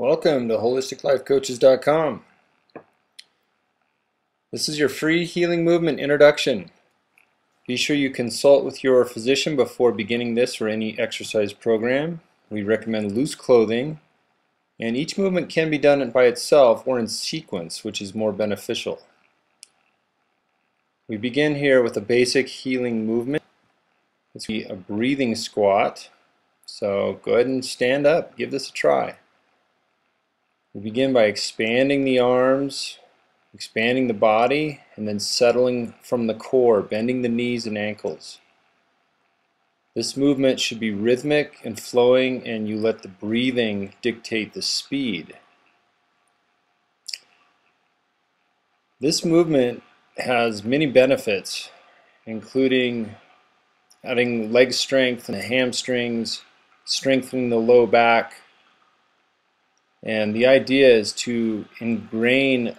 Welcome to HolisticLifeCoaches.com. This is your free healing movement introduction. Be sure you consult with your physician before beginning this or any exercise program. We recommend loose clothing, and each movement can be done by itself or in sequence, which is more beneficial. We begin here with a basic healing movement. It's a breathing squat. So go ahead and stand up, give this a try. We begin by expanding the arms, expanding the body, and then settling from the core, bending the knees and ankles. This movement should be rhythmic and flowing, and you let the breathing dictate the speed. This movement has many benefits, including adding leg strength and the hamstrings, strengthening the low back. And the idea is to ingrain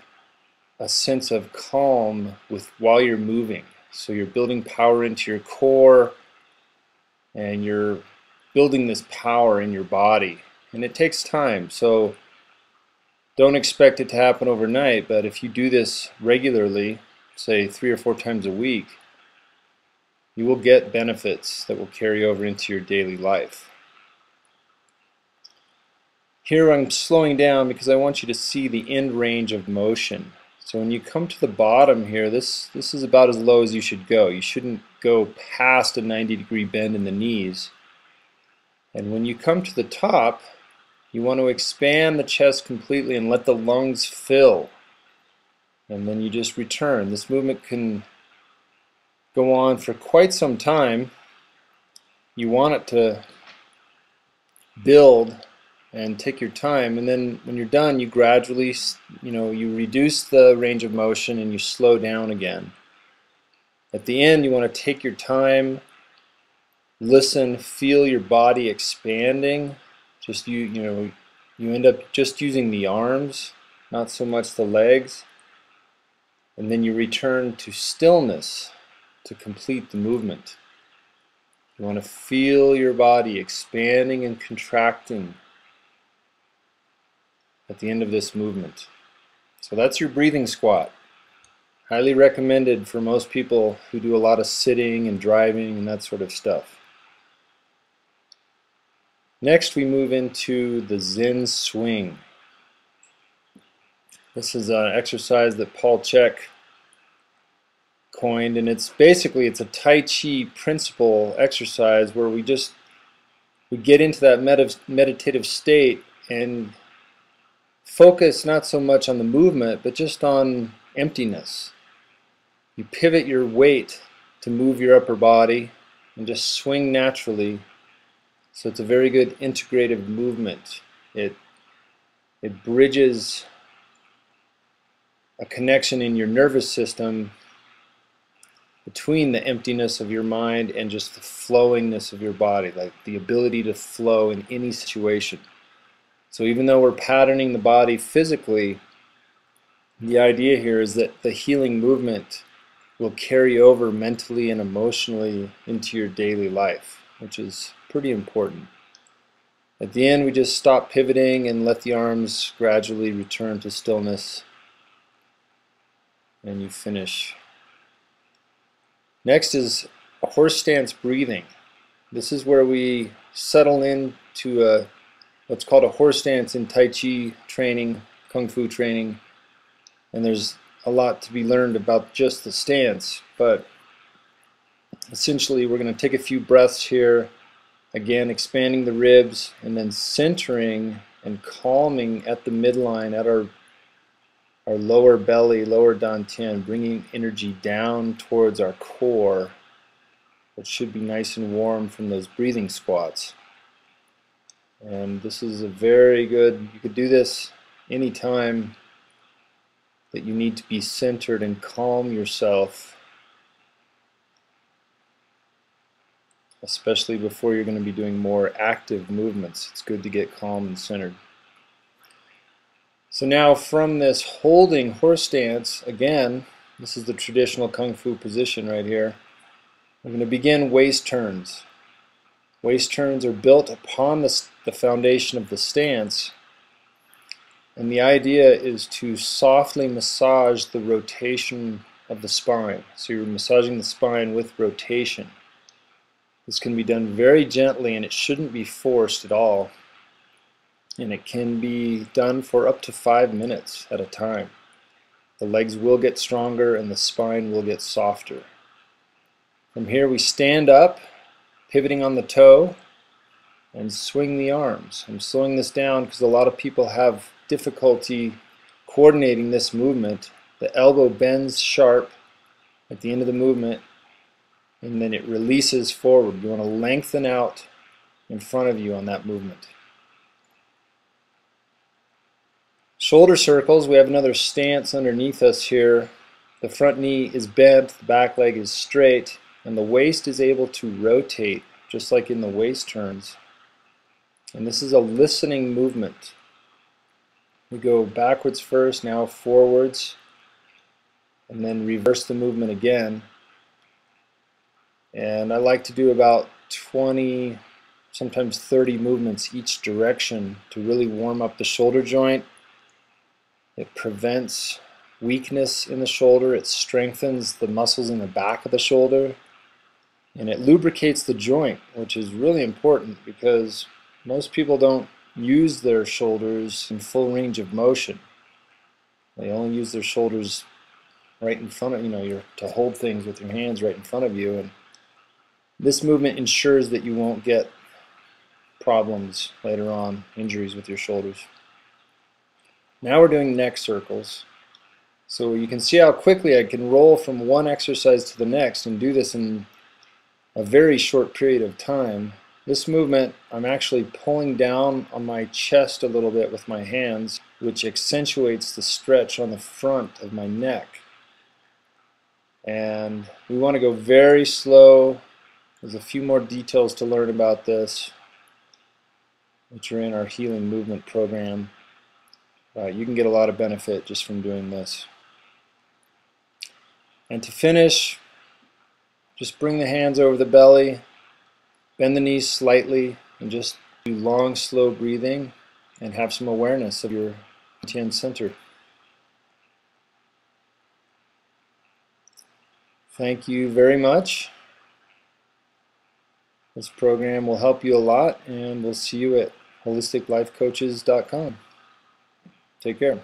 a sense of calm while you're moving. So you're building power into your core, and you're building this power in your body. And it takes time, so don't expect it to happen overnight, but if you do this regularly, say 3 or 4 times a week, you will get benefits that will carry over into your daily life. Here I'm slowing down because I want you to see the end range of motion. So when you come to the bottom here, this is about as low as you should go. You shouldn't go past a 90-degree bend in the knees. And when you come to the top, you want to expand the chest completely and let the lungs fill. And then you just return. This movement can go on for quite some time. You want it to build and take your time, and then when you're done, you gradually, you reduce the range of motion and you slow down again. At the end, you want to take your time, listen, feel your body expanding. Just you end up just using the arms, not so much the legs, and then you return to stillness to complete the movement. You want to feel your body expanding and contracting at the end of this movement. So that's your breathing squat. Highly recommended for most people who do a lot of sitting and driving and that sort of stuff. Next we move into the Zen swing. This is an exercise that Paul Chek coined, and it's a Tai Chi principle exercise where we get into that meditative state and focus not so much on the movement, but just on emptiness. You pivot your weight to move your upper body and just swing naturally. So it's a very good integrative movement. It bridges a connection in your nervous system between the emptiness of your mind and just the flowingness of your body, like the ability to flow in any situation. So even though we're patterning the body physically, the idea here is that the healing movement will carry over mentally and emotionally into your daily life, which is pretty important. At the end, we just stop pivoting and let the arms gradually return to stillness, and you finish. Next is a horse stance breathing. This is where we settle into what's called a horse stance in Tai Chi training, Kung Fu training, and there's a lot to be learned about just the stance, but essentially we're going to take a few breaths here, again expanding the ribs and then centering and calming at the midline, at our lower belly, lower dantian, bringing energy down towards our core, which should be nice and warm from those breathing squats. And this is a very good, you could do this anytime that you need to be centered and calm yourself, especially before you're going to be doing more active movements. It's good to get calm and centered. So now from this holding horse stance, again, this is the traditional Kung Fu position right here. We're going to begin waist turns. Waist turns are built upon the foundation of the stance, And the idea is to softly massage the rotation of the spine. So you're massaging the spine with rotation. This can be done very gently, and it shouldn't be forced at all. And it can be done for up to 5 minutes at a time. The legs will get stronger and the spine will get softer. From here we stand up, pivoting on the toe, and swing the arms. I'm slowing this down because a lot of people have difficulty coordinating this movement. The elbow bends sharp at the end of the movement, and then it releases forward. You want to lengthen out in front of you on that movement. Shoulder circles, we have another stance underneath us here. The front knee is bent, the back leg is straight, and the waist is able to rotate, just like in the waist turns. And this is a listening movement. We go backwards first, now forwards, and then reverse the movement again. And I like to do about 20, sometimes 30 movements each direction to really warm up the shoulder joint. It prevents weakness in the shoulder, it strengthens the muscles in the back of the shoulder, and it lubricates the joint, which is really important because most people don't use their shoulders in full range of motion. They only use their shoulders right in front of you, to hold things with your hands right in front of you. And this movement ensures that you won't get problems later on, injuries with your shoulders. Now we're doing neck circles. So you can see how quickly I can roll from one exercise to the next and do this in a very short period of time. This movement, I'm actually pulling down on my chest a little bit with my hands, which accentuates the stretch on the front of my neck. And we want to go very slow. There's a few more details to learn about this, which are in our healing movement program. You can get a lot of benefit just from doing this. And to finish, just bring the hands over the belly, bend the knees slightly, and just do long, slow breathing and have some awareness of your Dantian center. Thank you very much. This program will help you a lot, and we'll see you at holisticlifecoaches.com. Take care.